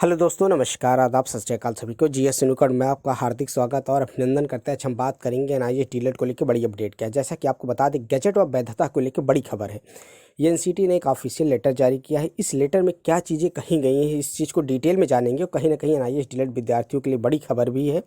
Hello दोस्तों, नमस्कार, आदाब, सत श्री अकाल सभी को। जीएस सिनुकड़ में आपका हार्दिक स्वागत और अभिनंदन करते हैं। आज हम बात करेंगे एनआईएस डीलेट को लेकर बड़ी अपडेट क्या है। जैसा कि आपको बता दें, गैजेट और वैधता को लेकर बड़ी खबर है। एनसीटी ने एक ऑफिशियल लेटर जारी किया है। इस लेटर में क्या चीज़ें कही गई हैं, इस चीज़ को डिटेल में जानेंगे। और कहीं ना कहीं एनआईएस डीलेट विद्यार्थियों के लिए बड़ी खबर भी है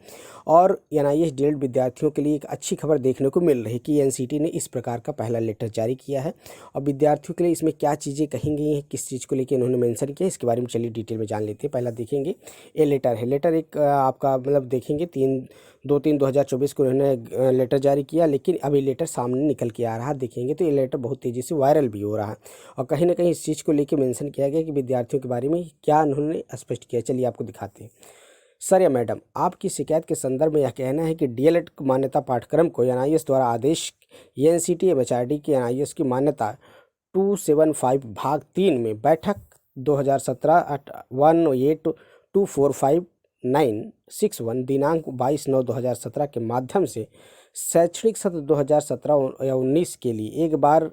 और एनआईएस डीलेट विद्यार्थियों के लिए एक अच्छी खबर देखने को मिल रही है कि एनसीटी ने इस प्रकार का पहला लेटर जारी किया है। और विद्यार्थियों के लिए इसमें क्या चीज़ें कही गई हैं, किस चीज़ को लेकर इन्होंने मेंशन किया, इसके बारे में चलिए डिटेल में जान लेते हैं। पहला देखेंगे, ये लेटर है। लेटर एक आपका मतलब देखेंगे 3/2/2024 को उन्होंने लेटर जारी किया, लेकिन अभी लेटर सामने निकल के आ रहा है। देखेंगे तो ये लेटर बहुत तेज़ी से वायरल भी हो रहा है और कहीं ना कहीं इस चीज़ को लेकर मेंशन किया गया कि विद्यार्थियों के बारे में क्या उन्होंने स्पष्ट किया। चलिए आपको दिखाते हैं। सर या मैडम, आपकी शिकायत के संदर्भ में यह कहना है कि डीएलएड मान्यता पाठ्यक्रम को एनआईएस द्वारा आदेश एनसीटी एमएचआरडी की एनआईएस की मान्यता 275 भाग 3 में बैठक 2017-18-245-961 दिनांक 22/9/2017 के माध्यम से शैक्षणिक सत्र 2017 या 19 के लिए एक बार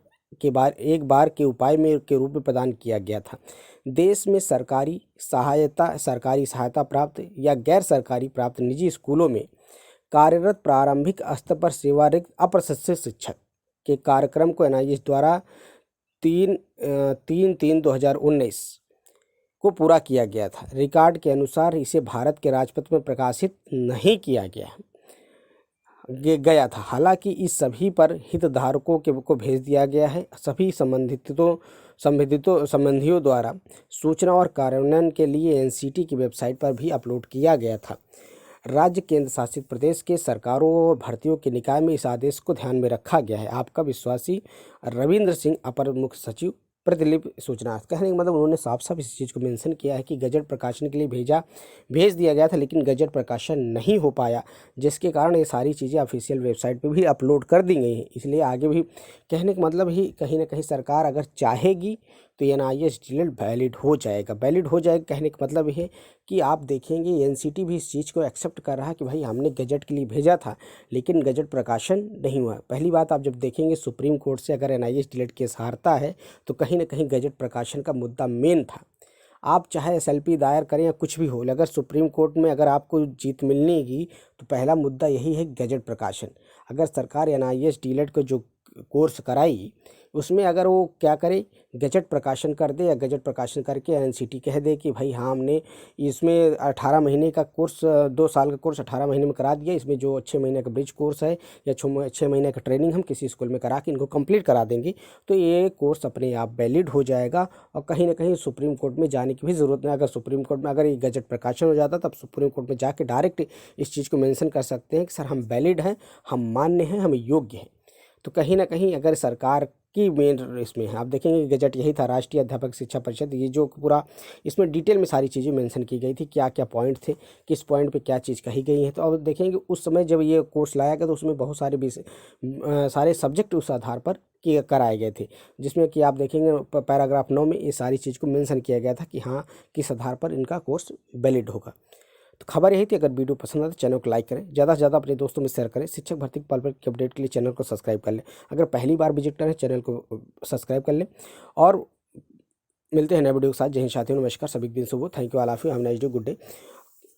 के उपाय में के रूप में प्रदान किया गया था। देश में सरकारी सहायता प्राप्त या गैर सरकारी प्राप्त निजी स्कूलों में कार्यरत प्रारंभिक स्तर पर सेवारत अप्रशिक्षित शिक्षक के कार्यक्रम को एनआईएस द्वारा 3/3/2019 को पूरा किया गया था। रिकॉर्ड के अनुसार इसे भारत के राजपत्र में प्रकाशित नहीं किया गया था। हालांकि इस सभी पर हितधारकों को भेज दिया गया है। सभी संबंधियों द्वारा सूचना और कार्यान्वयन के लिए एनसीटी की वेबसाइट पर भी अपलोड किया गया था। राज्य केंद्र शासित प्रदेश के सरकारों और भर्तियों के निकाय में इस आदेश को ध्यान में रखा गया है। आपका विश्वासी रविंद्र सिंह, अपर मुख्य सचिव, प्रतिलिपि सूचना। कहने का मतलब उन्होंने साफ साफ इस चीज़ को मेंशन किया है कि गजट प्रकाशन के लिए भेज दिया गया था, लेकिन गजट प्रकाशन नहीं हो पाया, जिसके कारण ये सारी चीज़ें ऑफिशियल वेबसाइट पे भी अपलोड कर दी गई हैं। इसलिए आगे भी कहने का मतलब ही कहीं ना कहीं सरकार अगर चाहेगी तो एनआईएस डीलेट वैलिड हो जाएगा। कहने का मतलब ये है कि आप देखेंगे एनसीटी भी इस चीज़ को एक्सेप्ट कर रहा है कि भाई हमने गजट के लिए भेजा था, लेकिन गजट प्रकाशन नहीं हुआ। पहली बात, आप जब देखेंगे सुप्रीम कोर्ट से अगर एनआईएस डीलेट केस हारता है तो कहीं ना कहीं गजट प्रकाशन का मुद्दा मेन था। आप चाहे एसएलपी दायर करें या कुछ भी हो, अगर सुप्रीम कोर्ट में अगर आपको जीत मिलनेगी तो पहला मुद्दा यही है गजट प्रकाशन। अगर सरकार एनआईएस डीलेट को जो कोर्स कराई उसमें अगर वो क्या करे, गजट प्रकाशन कर दे या गजट प्रकाशन करके एनसीटी कह दे कि भाई हाँ हमने इसमें 18 महीने का कोर्स, 2 साल का कोर्स 18 महीने में करा दिया, इसमें जो 6 महीने का ब्रिज कोर्स है या 6 महीने का ट्रेनिंग हम किसी स्कूल में करा के इनको कंप्लीट करा देंगे, तो ये कोर्स अपने आप वैलिड हो जाएगा और कहीं ना कहीं सुप्रीम कोर्ट में जाने की भी ज़रूरत नहीं। अगर सुप्रीम कोर्ट में अगर ये गजट प्रकाशन हो जाता तब सुप्रीम कोर्ट में जाके डायरेक्ट इस चीज़ को मेंशन कर सकते हैं कि सर हम वैलिड हैं, हम मान्य हैं, हम योग्य हैं। तो कहीं ना कहीं अगर सरकार की मेन इसमें है, आप देखेंगे गजट यही था, राष्ट्रीय अध्यापक शिक्षा परिषद, ये जो पूरा इसमें डिटेल में सारी चीज़ें मेंशन की गई थी, क्या क्या पॉइंट थे, किस पॉइंट पे क्या चीज़ कही गई है। तो अब देखेंगे उस समय जब ये कोर्स लाया गया तो उसमें बहुत सारे सारे सब्जेक्ट उस आधार पर कराए गए थे, जिसमें कि आप देखेंगे पैराग्राफ 9 में ये सारी चीज़ को मेंशन किया गया था कि हाँ किस आधार पर इनका कोर्स वैलिड होगा। तो खबर यही थी। अगर वीडियो पसंद आए तो चैनल को लाइक करें, ज़्यादा से ज़्यादा अपने दोस्तों में शेयर करें। शिक्षक भर्ती की पल पल की अपडेट के लिए चैनल को सब्सक्राइब कर लें। अगर पहली बार विजिट करें चैनल को सब्सक्राइब कर लें और मिलते हैं नए वीडियो के साथ। जय हिंद साथियों, नमस्कार, सभी दिन शुभ हो। Thank you, all of you, have a nice day, good day.